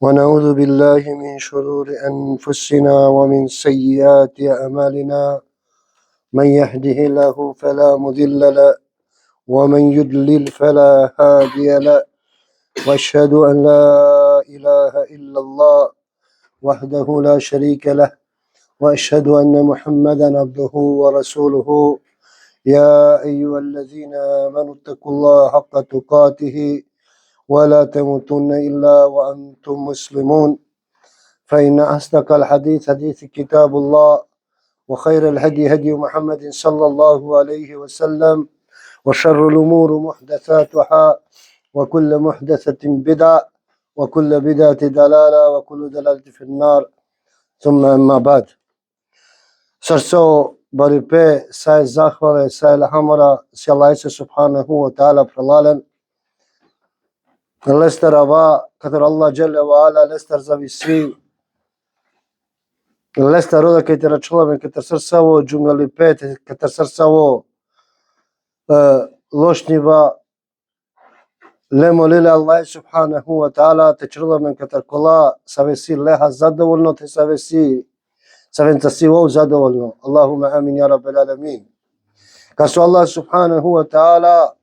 ونعوذ بالله من شرور أنفسنا ومن سيئات أعمالنا من يهده الله فلا مضل له ومن يضلل فلا هادي له وأشهد أن لا إله إلا الله وحده لا شريك له وأشهد أن محمدا عبده ورسوله يا أيها الذين آمنوا اتقوا الله حق تقاته ولا تموتن إلا وأنتم مسلمون فإن أصدق الحديث حديث كتاب الله وخير الهدي هدي محمد صلى الله عليه وسلم وشر الأمور محدثاتها وكل محدثة بدعة وكل بدعة ضلالة وكل ضلالة في النار ثم أما بعد Srco baripe saj zahvale saj elhamara si Allah subhanahu wa ta'ala prelalen Lester ava katër Allah Jalla wa Ala Lester zavisi Lester roda këtë rëqëllame këtë sërsavo gjungalipete këtë sërsavo loshniva lemolile Allah subhanahu wa ta'ala të qëllame këtë kola savesi leha zadovoljno të savesi saventasi wow zadovoljno Allahumma amin ya rabbal alamin Kasu Allah subhanahu wa ta'ala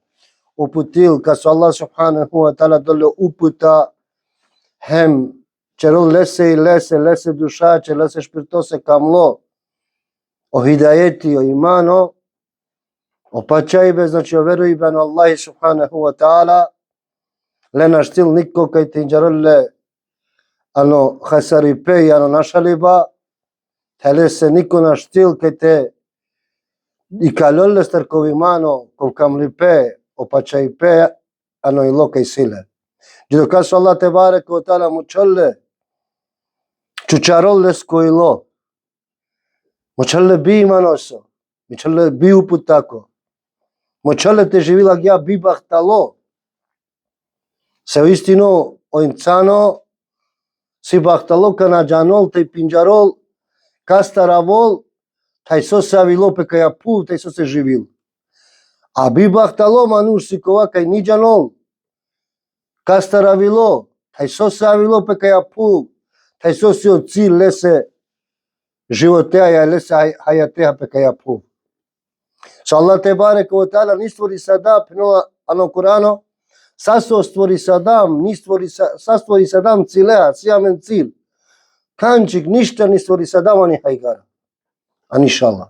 uputil, kasu Allah subhanahu wa ta'ala dole uputa hem qërën lese dushače, lese shpirtose kamlo o hidajeti, o imano o pačajbe, znači o verujbe në Allahi subhanahu wa ta'ala le na shtil niko kaj të injarëlle ano khasaripe i ano nashaliba hele se niko na shtil kaj të i kalëlle stërkov imano kov kamlipe o pačajpe ano i loka i sile. Gjithë kasu Allah te barek o ta'ala mu qëlle Čučarolle skojilo, močalle bi imanoso, močalle bi uputako, močalle te živila gja bi bahtalo. Se u istinu o insano si bahtalo kana gjanol te pinjarol, kastaravol, taj so se avilo pe kaja puv, taj so se živil. A bi bahtalo manuš si kova kaj ni gjanol, kastaravilo, taj so se avilo pe kaja puv, taj so si od cilj lese životeja, lese hajateja pe kaja puv. So Allah te barek o ta'ala ni stvori sada, pino ano Kurano, saso stvori sadam, ni stvori sadam cilea, sijamen cilj. Kančik ništa ni stvori sadam, ani hajgara. Ani inshallah.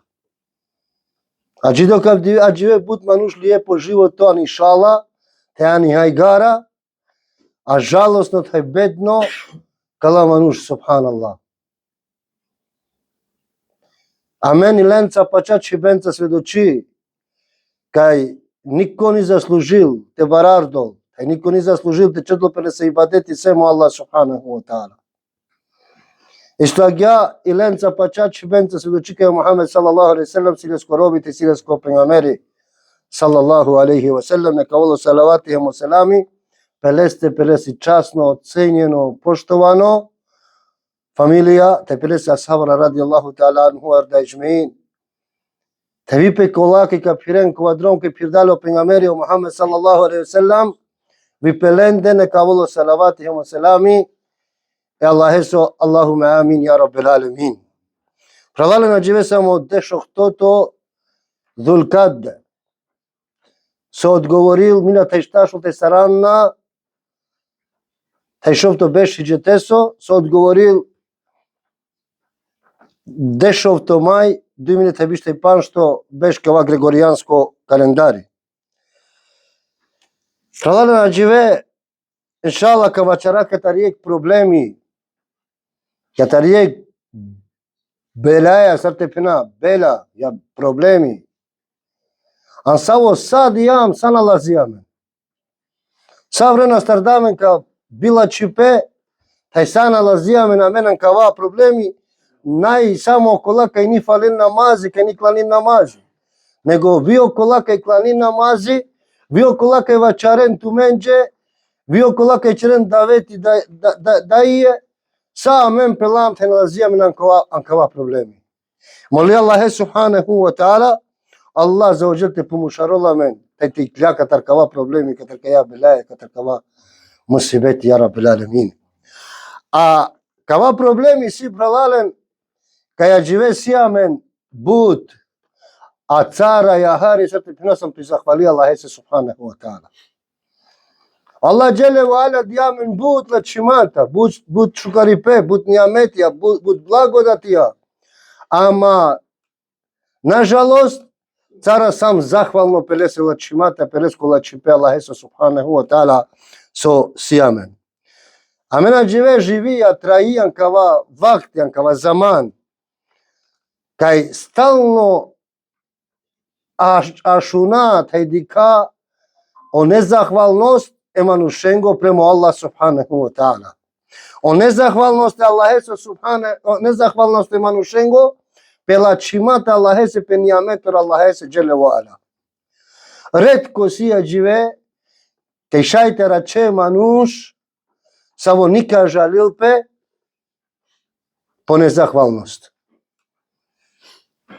A džido kad žive but manuš lijepo životo, ani inshallah, te ani hajgara, a žalostno taj bedno, kala manuš, subhanallah. A meni lenca pačat šibenca svedoči, kaj niko ni zaslužil te barardol, kaj niko ni zaslužil te četlopene se ibadeti semo Allah subhanahu wa ta'ala. Isto agja i lenca pačat šibenca svedoči kaj Muhammed sallallahu alaihi sallam silesko robite, silesko pengameri sallallahu alaihi wa sallam, neka volo salavatihim o salami, peleste pelesi časno, ocenjeno, poštovano, familija, te pelesi ashabara radijallahu ta'ala anhu arda ijmein. Te vipe kolaki ka piren kuadron ke pirdalo pengameri o Muhammed sallallahu alaihi sallam, vipelende neka volo salavatihim o salami, e Allah eso, Allahumma amin ya rabbil alamin. Pralale na džive samo dešohtoto dhulkad. Se odgovoril, mina te štašul te saranna, taj šov to beš hijđeteso, se odgovoril dešov to maj, 2025 što beš kava gregorijansko kalendari. Pralale na džive, inshallah kava čara kata rijek problemi, kata rijek belaja, sarte pina, bela, ja problemi. An savo sad jam, sana lazijame. Savrena stardamen ka bila čipe, taj sana lazijame na menan ka va problemi, naj samo okola kaj ni falin namazi, kaj ni klanin namazi. Nego vi okola kaj klanin namazi, vi okola kaj vačaren tu menđe, vi okola kaj čeren daveti da ije, sa men pelam te lazijame nan ka va problemi. Moli Allah subhanahu wa ta'ala, Allah za ođel te pumušarola men, taj ti klja katar kava problemi, katar kaya belaya, katar kava musibeti ya rabbil alamin. А кава проблеми си пралален, каја живе сиамен бут, а цара јахари срте приносам ти захвали Аллах се субханаху ва таала. Allah Jelle ve Ala diamen bud la čimata, bud šukaripe, bud nijametija, bud blagodatija. Ама, nažalost, cara sam zahvalno pelese la čimata, pelesko la čipe Allah subhanahu wa ta'ala so sijamen. A mena živija trajijan kava vaktijan, kava zaman, kaj stalno ašunat, hajdika o nezahvalnost emanušengo prema Allah subhanahu wa ta'ala. O nezahvalnosti Allah subhanahu, nezahvalnosti emanušengo pela čimata Allah se pe nijametor Allah se džele wa ala. Redko sija žive, kaj šajte rače manuš, samo nika žalilpe po nezahvalnost.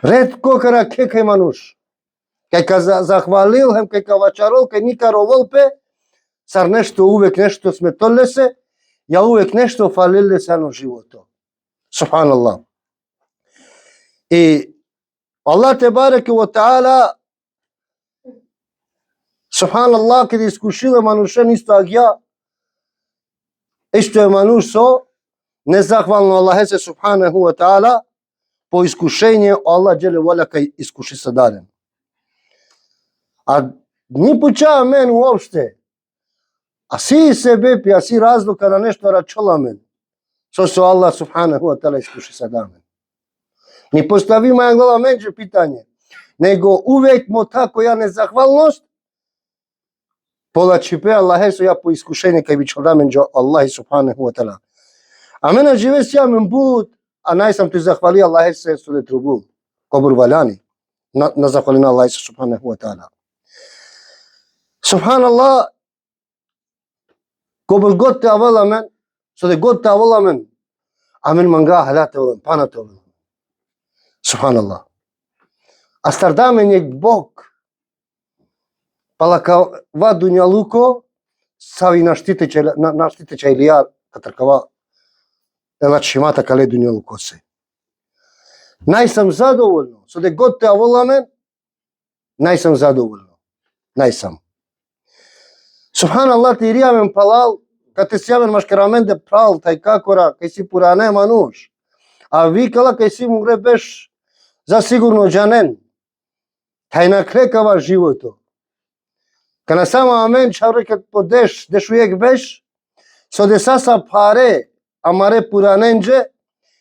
Redko kara kekaj manuš. Kaj ka zahvalil hem, kaj ka vačarol, kaj nika rovolpe, sar nešto uvek nešto smetole se, ja uvek nešto falile se na životu. Subhanallah. I Allah te bareke wa ta'ala, subhanallah, kada iskušile manušen isto agja, isto je manuš so, nezahvalno Allah se subhanahu wa ta'ala, po iskušenje Allah džele vola kaj iskuši sa daren. A ni počava men uopšte, a si sebe pi, a si razloga na nešto račola men, so Allah subhanahu wa ta'ala iskuši sa daren. Ni postavi moja glava menđe pitanje, nego uvek mo tako ja nezahvalnost, pola čipe Allah so ja po iskušenje kaj bi čola menđe Allah subhanahu wa ta'ala. A mena žive si ja men bud, a najsam ti zahvali Allah se sude trubu, kobur valjani, na zahvalina Allah subhanahu wa ta'ala. Subhanallah, kobur god te avala men, sude god te avala men, amen manga halate olan, panate olan. Subhanallah. A stardame njeg Bog, pala kao va dunjaluko, savi naštiteća ilija, katarkava, znači mata kale dunjaluko se. Najsam zadovoljno, sude god te avola men, najsam zadovoljno, najsam. Subhanallah, ti rijamen palal, kad te sjamen maškaramende pral, taj kakora, kaj si purane manuš, a vikala kaj si mu gre beš zasigurno džanen, taj naklekava životo. Kana sama amen čavre kad podeš, dešujek beš, so de sasa pare, amare puranenđe,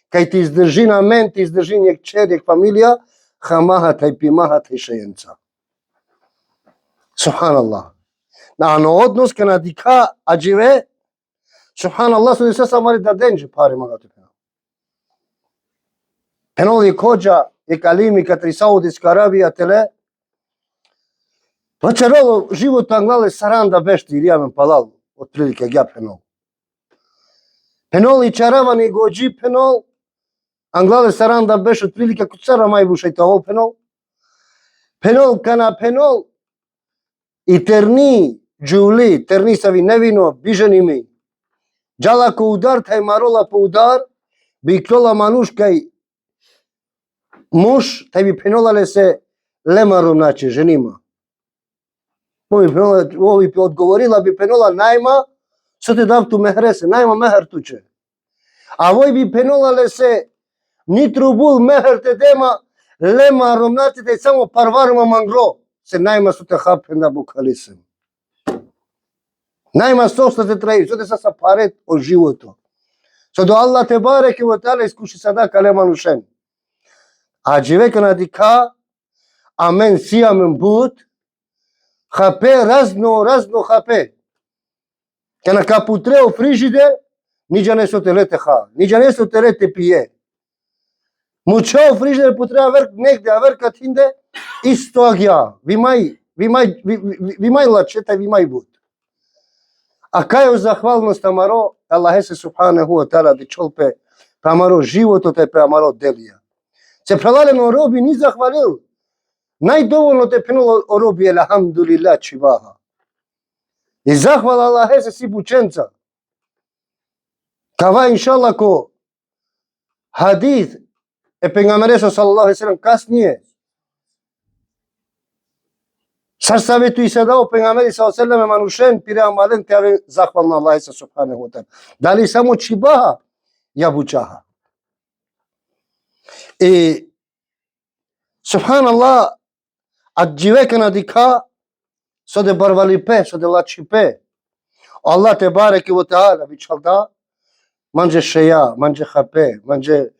kaj ti izdrži na men, ti izdrži njeg čedjek familija, hamaha taj pimaha taj šejenca. Subhanallah. Na odnos kana dika ađive, subhanallah, so de sasa amare da denđe pare magate pena. Penol je kođa, je kalimi katri Saudijska Arabija tele, pa čarolo život anglale saranda bešti rijamen palal, otprilike gja penol. Penol i čaravani gođi penol, anglale saranda beš otprilike kucara majbuša i toho penol. Penol kana penol, i terni džuli, terni savi nevino, biženi mi. Džala ko udar, taj marola po udar, bi klola manuškaj muž, taj bi penolale se lemarom nače, ženima. Ovi bi odgovorila bi penola najma, so te dav tu mehrese, najma mehr tuče. A voj bi penolale se ni trubul mehr te dema, lemarom nače, te samo parvarma mangro, se najma so te hapenda bukalisem. Najma sosta te traji, so te sasa paret o životu. So do Allah te bareke wa ta'ala iskuši sada kale manušen. A dživeka na dika, amen si amen bud, hape razno hape. Kana kaputre o frižider, niđa ne so te lete ha, niđa ne so te lete pije. Mučao frižider putreva verk negde, a verkat hinde, isto agja, vimaj lačeta, vimaj bud. A kaj zahvalnost amaro, Allah se subhanahu wa ta'ala di čolpe, pa amaro životo te pe amaro delija. Se prelaleno robi ni zahvalil. Najdovoljno te penulo o robi, alhamdulillah čivaha. I zahvala Allah se si bučenca. Кава иншалла ко хадис е пејгамбересот саллаллаху алейхи ва селем касније сар саветуи се дао пејгамбери саллаллаху алейхи ва селем манушен пире амален те захвал на Аллах субханаху ва таала. Дали само чибаха ја бучаха. И субханаллах ад џивека на дика со де барвалипе, со де лачипе. Аллах те бареке ва таала бичалда манже шеја, манже хапе, манже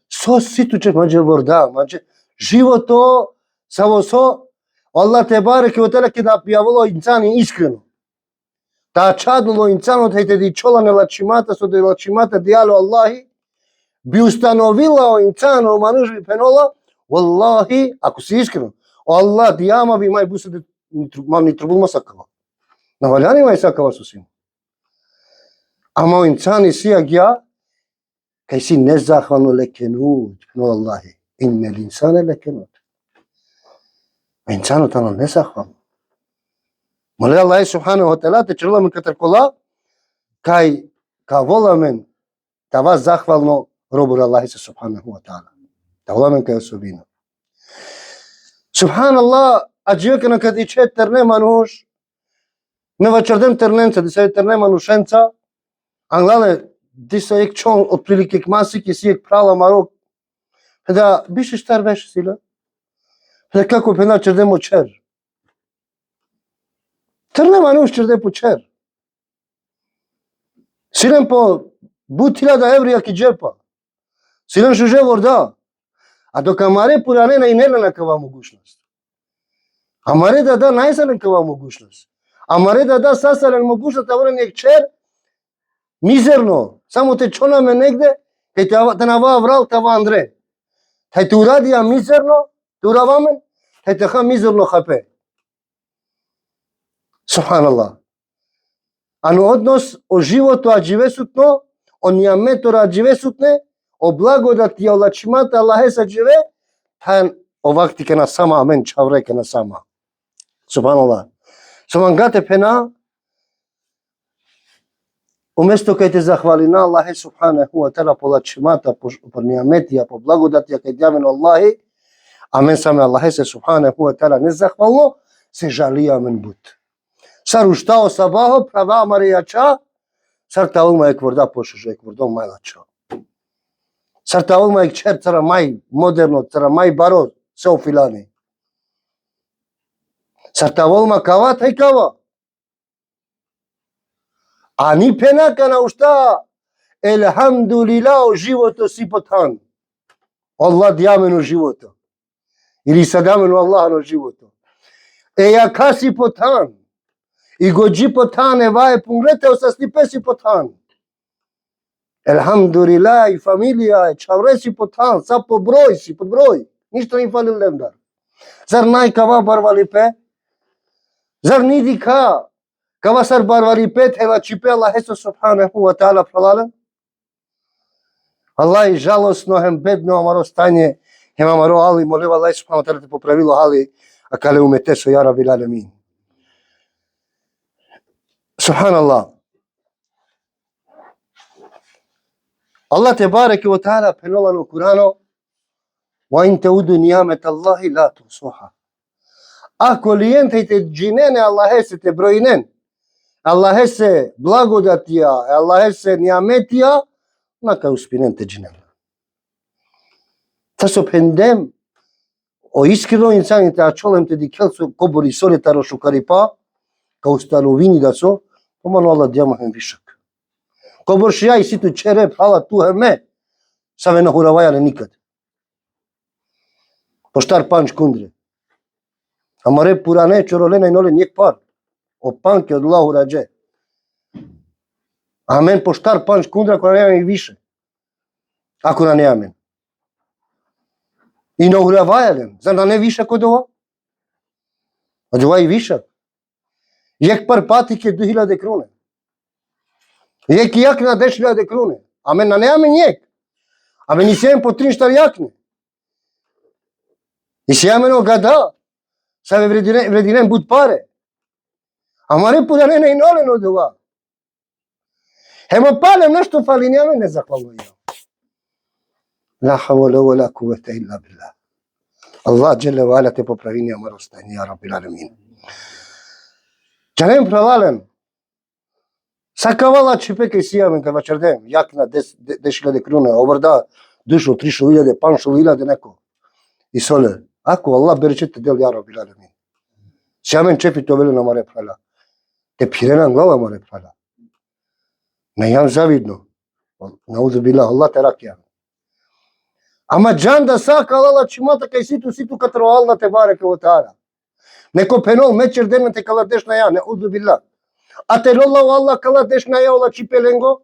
со ситуче, манже ворда, манже живото само со Аллах те бареке ва таала ке да пијавало инсани искрено. Та чадло инсанот хете ди чолане лачимата со де лачимата дијало Аллахи би установила инсано мануш би пенола Wallahi, ако си искрено, Аллах дијама би мај бусе ни трубулма сакава. Наваляни мај сакава со сим. Ама инсани си агја, кај си незахвано лекенут, но Аллахи, иннел инсане лекенут. Инсанот ано незахвано. Моле Аллах субханаху ва таала те чрламен катеркола, кај воламен тава захвално робур Аллах субханаху ва таала. Тавламен кај особина. Субханаллах, аџивека на кадиче терне мануш, не вачердем терненца, диса терне манушенца, англале диса ек чон отприлike ек масики си ек прала марок. Педа бише штар беше сила. Педа како пена чердем очер. Терне мануш черде по чер. Силен по бут 1000 еври аки джепа. Силен шуже ворда. А дока маре пуране на инела на кава могушност. А маре да да најсален кава могушност. А маре да да сасален могушност, а ворен ек чер, мизерно. Само те чонаме негде, кај те нава врал, тава Андре. Тај те урадија мизерно, те уравамен, тај те ха мизерно хапе. Субханаллах. Ано однос о живото аџивесутно, о нијаметора аџивесутне, о благодати ја лачимата Аллахе са живе, тај овакти ке на сама, амен чавре ке на сама. Субханаллах. Сумангате пена, уместо кај те захвали на Аллахе субханаху ва таала по лачимата, по нијаметија, по благодатија кај дјавен Аллахи, амен саме Аллахе се субханаху ва таала не захвално, се жалија мен бут. Сар уштао сабахо, права маријача, сар таулма ек ворда пошушо, ек вордо мајлача. Сар таулма ек чер цара мај модерно, цара мај баро, се офилани. Сар таулма кава, тај кава. А ни пенака на ушта, елхамдулила, живото си потан. Аллах дјамено живото. Или садамено Аллах на живото. Ја каси потан. И го джи потан, еваe пунгрете, осаслипе си потан. Елхамдулила, и фамилија, чавре си потан, са по број си, по број. Ништо не фалил лендар. Зар нај кава барвалипе? Зар ниди ка? Кава сар барвалипе, тела чипе, Аллахе субханаху ва таала пралален? Аллах жалосно, хем бедно, амаро стање, хем амаро али, молева Аллах субханаху ва таала те поправило али, а кале умете со ја рабил алемин. Субханаллах. Аллах те бареке ва таала пенола на Курано, ва ин теуду нијамет Аллахи ла тусуха. Ако лиентите джинене Аллахе се те бројнен, Аллахе се благодатија, Аллахе се нијаметија, нака успинен те джинен. Та со пендем, о искрено инсаните, а чолем те дикелсо кобори солетаро шукарипа, ка установини да со, помано Аллах дјамахен вишак. Кобор шија и ситу череп, ала тухеме, саве на хуравајале никад. Поштар панч кундре. Амаре пуране чоролена и ноле нијек пар. О панке од Аллаху радже. Амен поштар панч кундра, ако неамен и више. Ако на неамен. И на хуравајален. Зар да не виша код ова? А ова и виша. Јек пар пати ке 2000 круне. Јек и јак на 10.000 круне. Амен на неамен јек. Амен ни сеем по 3 штар јакне. И сеамен о гада. Саве врединен буд паре. Амаре пуранена и нолен од ова. Hema palem nešto fali, njame ne zahvalno imam. La havole wa la kuvvete illa billah. Allah dželle ve ala te popravi njama rostanje, ja rabbil alamin. Čanem pravalen. Sakavala čipeke sijamen kad vačardem, jakna 10.000 krune, ovrda dušo 3.000, 5.000 neko. I sole, ako Allah berečete del, ja rabbil alamin. Sijamen čepi to vele na more prala. Te pirena glava more prala. Ne jam zavidno. Nauzu billah, Allah te rakja. Ama džanda sakalala čimata kaj situ katro Allah te bareke ve taala. Neko penol meçer denen te kala dešna ja, nauzu billah. Ate lolla Allah kala dešna ja ola čipelengo.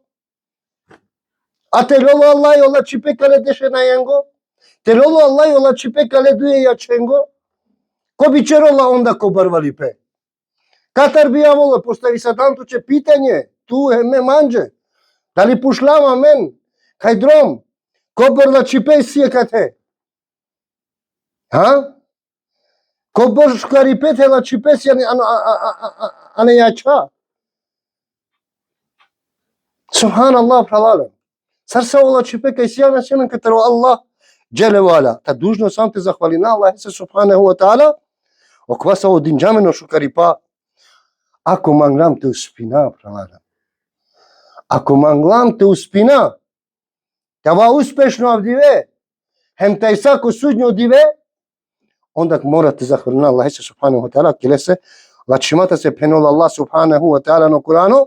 Ate lolla Allah ola čipe kala dešna jengo. Te lolla Allah ola čipe kala duye ja čengo. Ko bi čerola onda ko barvalipe. Katar bi avola postavi sadanto će pitanje, tu me manđe. Da li pušlama men, kaj drom, ko borla čipe sijekate? Ha? Ko boška ripete la čipe si a ne jača? Subhanallah pralalem. Sar se ola čipe kaj sijana sjemen katero Allah džele vala. Ta dužno sam te zahvali na Allah se subhanahu wa ta'ala. Okvasa o dinđameno šukaripa. Ako manglam te uspina pralalem. Ako manglam te uspina, tava uspešno avdive, hem taj sako sudnjo dive, onda morate zahvaliti na Allah subhanahu wa ta'ala, kile se, lačimata se penol Allah subhanahu wa ta'ala na Kuranu,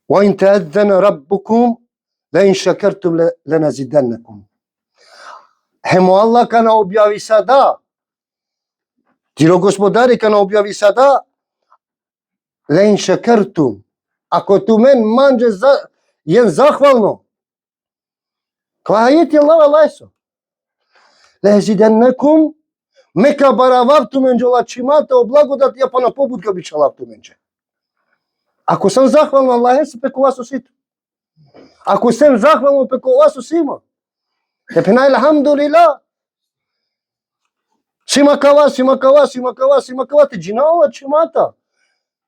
وَإِنْ تَأَذَّنَ رَبُّكُمْ لَإِنْ شَكَرْتُمْ لَنَزِدَنَّكُمْ. Hemo Allah kana objavi sada, tiro gospodari kana objavi sada, لَإِنْ شَكَرْتُمْ. Ako tu men manđe jen zahvalno, kva ajeti Allah lajso. لَهَزِدَنَّكُمْ meka baravavtu menđe lačimata o blagodat ja pa na pobudka bića lavtu menđe. Ako sam zahvalno Allah se peko vas ositu. Ako sam zahvalno peko vas osima. Tepina alhamdulillah. Sima kava te džinala čimata.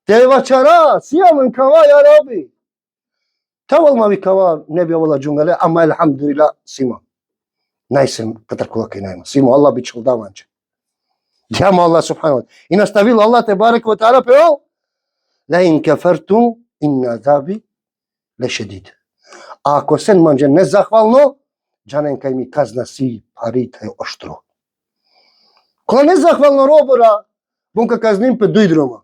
Te vačara, sijamen kava ja rabi. Taval mavi kava ne bi ovala džungale, ama alhamdulillah sima. Najsem katarkula kaj najma. Sima Allah bi čel davanče. Djama Allah subhanahu wa ta'ala. I nastavilo Allah te barek wa ta'ala peol. لَإِنْ كَفَرْتُمْ إِنَّ عَذَابِي لَشَدِيدٌ. A ako sen manđe nezahvalno, džanen kaj mi kazna si parita je oštro. Ko nezahvalno robora, bunka kaznim pe dujdroma.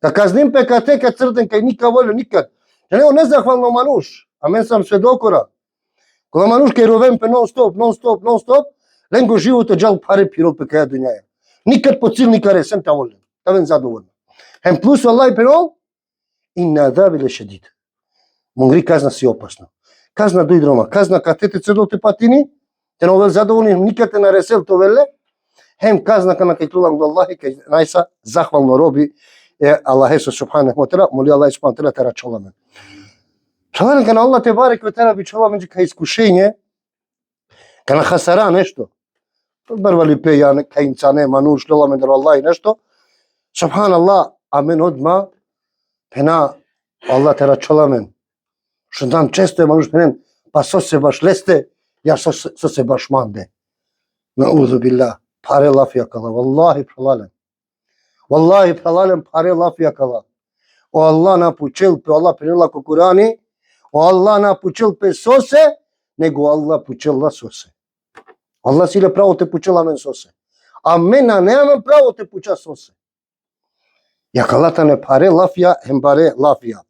Da kaznim pe ka teka crten kaj nika volio nikad. Džanen o nezahvalno manuš, a men sam svedokora. Kola manuš kaj rovem pe non stop, lengo životo džal pare pirol pe kaja dunjaja. Nikad po cil nikare, sem ta volim. Ta ven zadovoljno. Hem plus Allah penol, inna azabi lešedid. Mungri kazna si opasno. Kazna dujdroma, kazna kad te cedol te patini, te novel zadovoljni, nikad te naresel to vele, hem kazna kana kaj tulang do Allahi, kaj najsa zahvalno robi Allah subhanahu wa ta'ala, moli Allah subhanahu wa ta'ala te račolamen. Čolamen kana Allah te barek ve ta'ala bi čolamen kaj iskušenje, kana hasara nešto. Barvali pe ja kaj insane manuš, lolamen dar Allahi nešto, subhanallah, amen odma, pena Allah te račolamen. Šundan često je manuš penen, pa so se baš leste, ja so se baš mande. Na'udhu billah, pare lafija kala, wallahi pralalem. Wallahi pralalem, pare lafija kala. O Allah napučil pe Allah penila ko Kurani, o Allah napučil pe sose, nego Allah pučila sose. Allah sile pravo te pučila men sose. A mena nemam pravo te puča sose. Jakalatane pare lafija, hem pare lafija.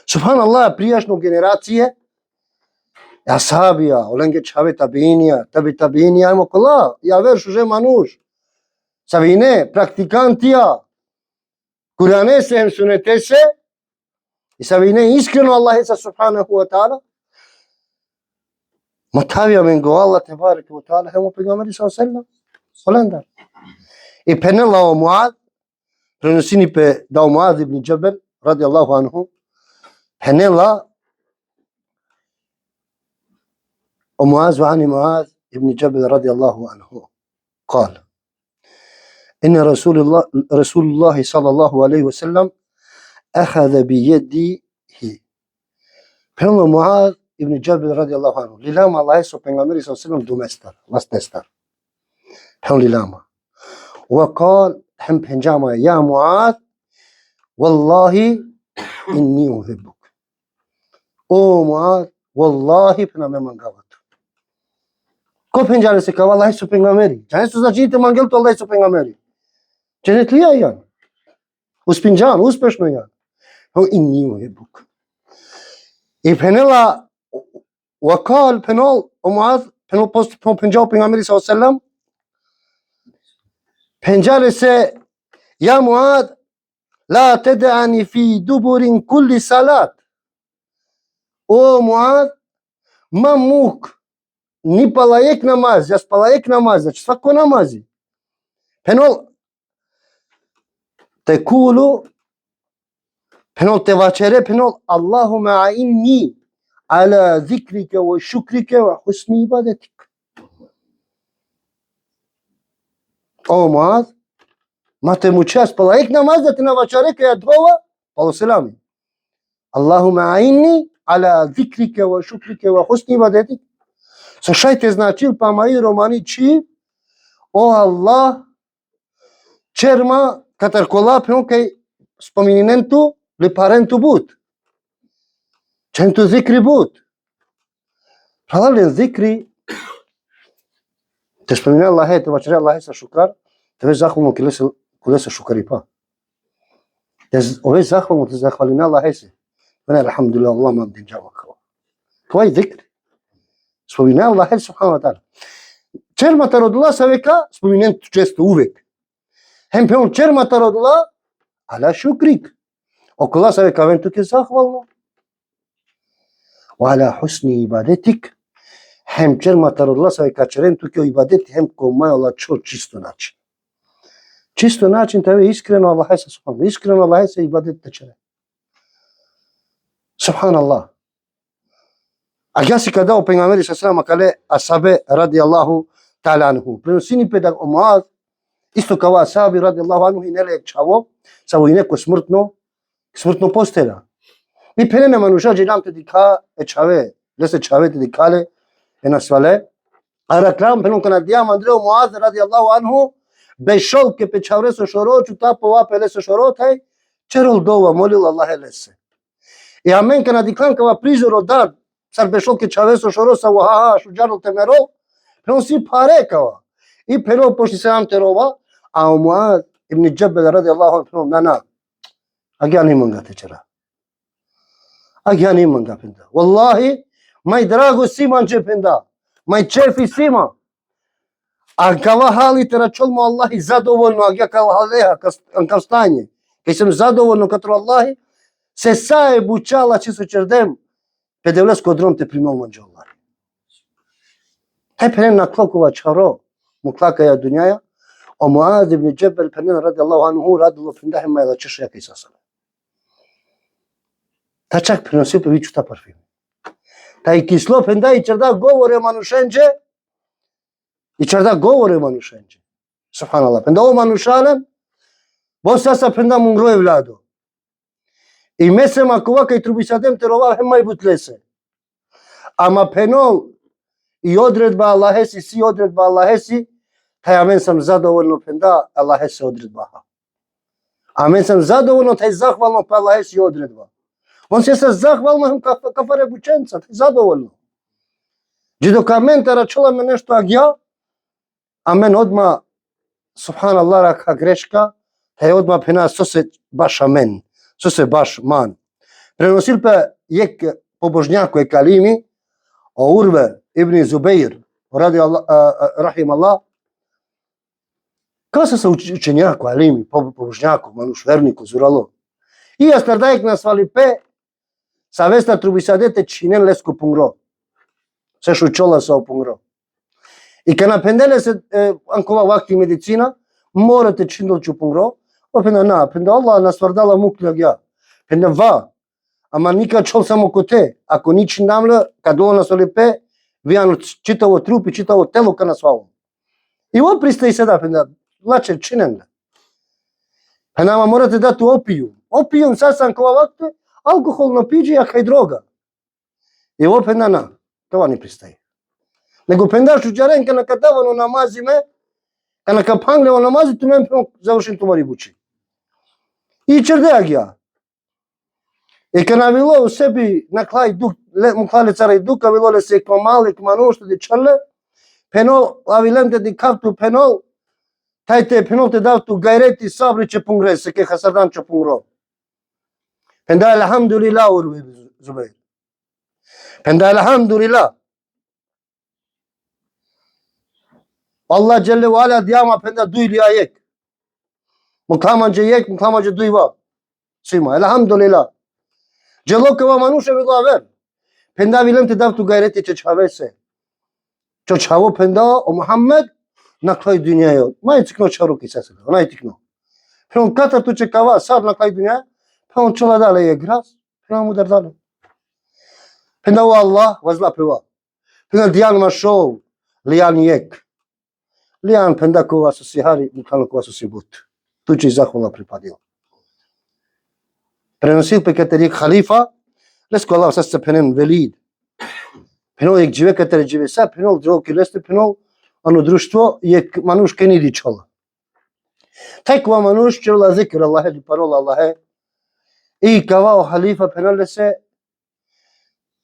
Subhanallah, prijašnjo generacije, ashabija, olenge čave tabiinija, ajmo kola, ja veršu že manuš. Savine, praktikantija, Kurane se, hem sunete se, i savine iskreno Allah sa subhanahu wa ta'ala. Matavija men go Allah te barek wa ta'ala, hemo pegamari sallam, solendar. I penela o Muad, prenosini pe dao Muad ibn Jabal, radijallahu anhu, penela ومعاذ وعن معاذ ابن جبل رضي الله عنه قال إن رسول الله صلى الله عليه وسلم أخذ بيده. Prenlo Muaz ibn Jabal radijallahu anhu. Lilama Allah su pejgamberi sallallahu alejhi ve sellem dumestar, vasnestar. Prenlo lilama. وقال هم بنجامة يا معاذ والله إني أحبك. أو معاذ والله بنا من قوت. Ko penjale se kao Allah su pejgamberi. Čane su znači te mangel to Allah su pejgamberi. Čane tlija jan. Uspinjan, uspešno jan. Ho inni uhibuk. I penela وقال penol Muaz penol post penjao pejgamberi sallallahu alejhi ve sellem. Penjale se يا معاذ لا تدعني في دبر كل صلاة. O Muaz, mamuk ni palajek namaz, jas palajek namaz, znači svako namazi. Penol te kulu, penol te vačere, penol Allahumma a'inni ala zikrike wa šukrike wa husni ibadetik. O Muaz, mate mu čas palajek namaz da te na vačare kaja dova, palo selami. Allahumma a'inni ala zikrike wa šukrike wa husni ibadetik. So šajte značil pa maji romani či o Allah čerma katar kola peon kaj spominentu li parentu but. Čentu zikri but. Pravalen zikri te spomina Allahe, te vačere Allahe sa šukar, te već zahvalno kule se šukari pa. Ove zahvalno te zahvalina Allahe se. Vene alhamdulillah Allah mam din džava kao. To je zikri. Spominao Allah subhanahu wa ta'ala. Čermata rodila sa veka, spominam često uvek. Hem peon čermata rodila, ala šukrik. Okolo sa veka ven tuke zahvalno. Wa ala husni ibadetik. Hem čermata rodila sa veka čeren tuke ibadeti, hem ko maj Allah čo čisto način. Čisto način tebe iskreno Allah sa subhanahu. Iskreno Allah sa ibadet te čeren. Subhanallah. Agasi kada o pejgamberi sallallahu alejhi ve sellem kale ashabe radijallahu ta'ala anhu. Prenosini pedag o Muaz isto kao ashabi radijallahu anhu inele čavo sa neko smrtno postelja. I pelene manusha jilam te dikha e čave, jese čave te dikhale e nasvale. Arakram penon kana dia mandreo Muaz radijallahu anhu bešol ke pe čavre so šoro čuta pova pele so šoro thai čerol dova molil Allah elese. I amen kana dikhan ka prizoro dar sar bešol ke čave so šoro sa waha šujarol temero penon si pare kawa. I penon pošti se am terova a Muaz ibn Jabal radijallahu anhu penon nana agya nahi manga te čera. Agya nahi manga penda. Wallahi mai drago siman če penda. Mai čefi sima. A kava hali te račolmo Allahi zadovoljno, a ja kava haleha kam stanje. Kaj sam zadovoljno katro Allahi, se sae bučala če su čerdem, pe devlesko drom te primol manđe Allahi. Taj penen na klokova čaro, mu klakaja dunjaja, o Muaz ibn Jabal penen radijallahu anhu radilo prendahe majla češa jaka isasale. Ta čak prenosio pe viču ta parfim. Taj kislo penda i čerda govore manušenđe, i čerda govore manušenđe. Subhanallah. Penda o manušanem, bo sasa penda mungroje vlado. I mesem akova kaj trubisadem terova hemaj butlese. Ama penol i odredba Allahesi, si odredba Allahesi, taj amen sam zadovoljno penda Allahesi odredba. Amen sam zadovoljno, taj zahvalno pa Allahesi odredba. On se sa zahvalno kafare bučenca, taj zadovoljno. Gdje dok amen ta račula me nešto agja, amen odma, subhanallah, raka greška, taj odma pena sose baš amen, sose baš man. Prenosil pa jek pobožnjako je kalimi, o Urve ibn Zubeir, radi rahim Allah, kao se učenjako, alimi, pobožnjako, manuš verniku, zuralo. I astardajek nasvali pe, sa vesta trubisadete činen lesko pungro. Se šučola sa pungro. I kad napendele se ankova vakti medicina, morate čindolču pungro, opena na, penda Allah nasvardala mukljag ja. Penda va, ama nikad čol samo ko te, ako ničin namle, kad ovo nasvali pe, vijano čitavo trup i čitavo telo ka nasvavom. I ovo pristaje sada, penda, lače činen. Penda morate dati opiju. опиум сасанкова вакте, алкохол напиđi, а кај дрога. И во пендана, това не пристаи. Него пендаш уџарен кана катавано намазиме, кана капанглево намази, ту мен завршен тумари бучи. И чердеа гија. И кана било у себи на клај дук, муклале царај дука, било ле се кмамали, кманошто ди чарле, пенол, авиленте ди капту пенол, тајте пенол те давту гајрети сабри че пунгре, се ке хасардан че пунгро. Пенда елхамдулила урве Зубейр. Пенда елхамдулила. Allah Celle ve Ala diyama penda duyliya yek. Mukamancı yek, mukamancı duyva. Sima, elhamdülillah. Cello kava manuşe bila ver. Penda bilem te davtu gayreti çe çavese. Ço çavo penda o Muhammed naklay dünyaya. May tikno çaru kisası. Onay tikno. Pon katar tu çe kava sar naklay dünya. Pon çola dale ye gras. Pon mu derdale. Penda o Allah vazla priva. Penda diyan maşov liyan yek. Lijan penda kova su si hari, bukvalno kova su si but. Tu će i zahvala pripadila. Prenosил pe Katerik Khalifa, lesko Allah sad se penen velid. Penol jek džive Katere džive sa, penol dživo ki leste penol, ano društvo jek manuš ke nidi čola. Taj kova manuš čela zikr Allahe, di parola Allahe, i kava o Khalifa penol lese,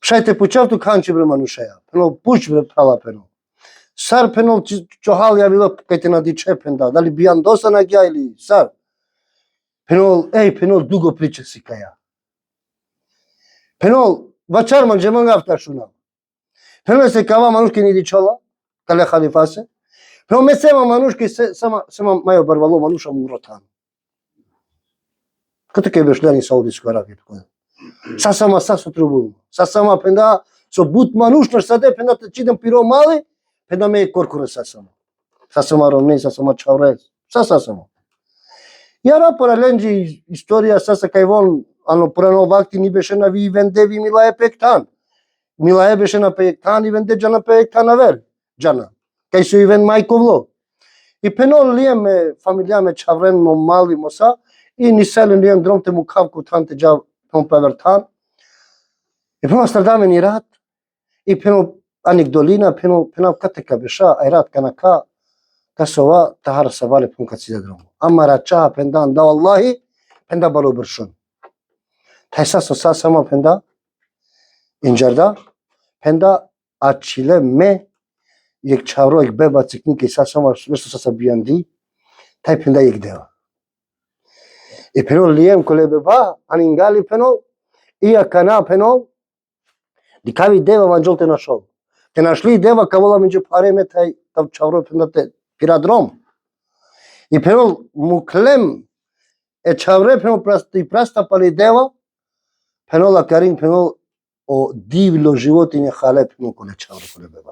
šajte pučavtu kanči bre manušaja, penol puč bre prala penol. Sar penol čohal javilo kaj te nadiče penda, da li bijan dosa nagya ili sar. Penol, penol dugo priče si kaja. Penol, vačar man džeman gafta šuna. Penol se kava manuške nidi čola, kale Khalifa se. Penol me sema manuške, sema majo barvalo manuša mu rotan. Като ке бешляни Саудитска Арабија. Сасама сасо трубу. Сасама пенда со бут манушнаш саде пенда те чидам пиро мали, пенда ме коркуре сасама. Сасама ромни, сасама чаврез. Сасама. Јара параленџи историја саса кај вон, ано порано вакти ни беше на ви вендеви милае пектан. Милае беше на пектан и венде джана пектан авер. Джана. Кај со и вен мајковло. И пенол лиеме фамилија чаврен мо мали моса, и ниселен лием дромте му кавку танте джав тон певертан. И пенол страдаме ни рад. И пенол анекдолина, пенол катека беша, айрат канака, касова тахар савале пун кацида дромо. Ама рача пендан да Аллахи, пенда бару бършун. Тайса соса сама пенда, инжарда, пенда ачиле ме, ек чавро, ек беба цикники, са сама, весто саса биянди, тай пенда ек дева. И пенол лием коле беба, анинgali пенол, ия кана пенол, дикави дева манджол те нашол. Те нашли дева кавола меѓу пареме тај тав чавро пенда те пирадром. И пенол му клем е чавре пенол и прастапали дева, пенола карин пенол о дивло животиње хале пенол коле чавро коле беба.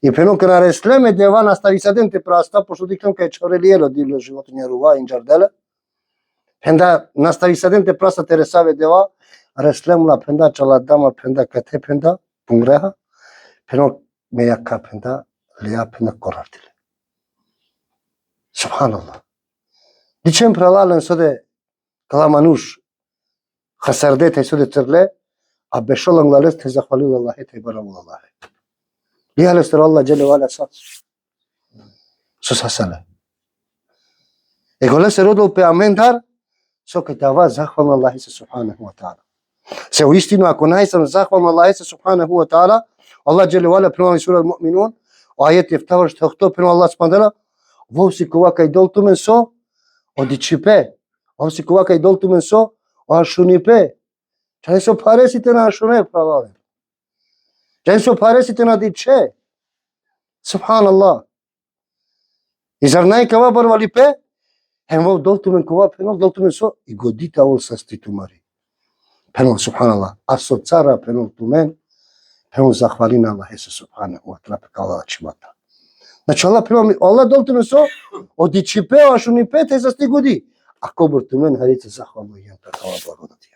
И пенол кана реслеме дева настави саден те праста, пошто диклем кај чавре лиело дивло животиње рува инџарделе. Пенда настави саден те праста те ресаве дева, реслемла пенда чала дама пенда кате пенда, пунгреха, пенол мејака пенда, лија пенда корартиле. Субханаллах. Дичем пралален соде кала мануш хасарде те соде црле, а бешолан лалес те захвалил Аллахе те барамул Аллахе. Лијале стер Аллах джеле валя сас. Сусасале. Еголе се родил пе амендар, со кај тава захвална Аллахе се субханаху ва таала. Се уистину ако најсам захвална Аллахе се субханаху ва таала, Аллах джеле валя пренали сура Муъминун, ајет ефтаваш тохто пренал Аллах спандела, вовси кова кај долтумен со, одичипе, вовси кова кај долтумен со, ашунипе. Чај со паресите на ашуне правале. Чај со паресите на диче. Субханаллах. И зар нај кава барвалипе, вов долтумен кова пенал, долтумен со, и годите авол састи тумари. Пенал, субханаллах. А со цара пенал тумен, пенал захвали на Аллахе се субханаху ва таала пекала чимата. Значи Аллах долтумен со, одичипе, ашунипе, те састи годи. А кобур тумен харица захвалу ја пекала благодати.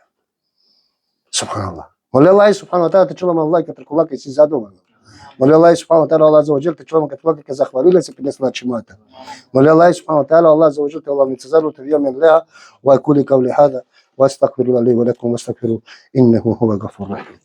Субханаллах. Моле Аллах субхану ва таала те чувам Аллах кај си задоволен. Моля Аллах субхану таала, Аллах азза ва джал, те чуваме като плака, ке захвалиле се принесла чимата. Моля Аллах субхану таала, Аллах азза ва джал, те Аллах ми цезару, те вия мен леha, ва кули кавли хада, ва астагфиру ли ва лекум, ва астагфиру, иннеху хува гафур рахим.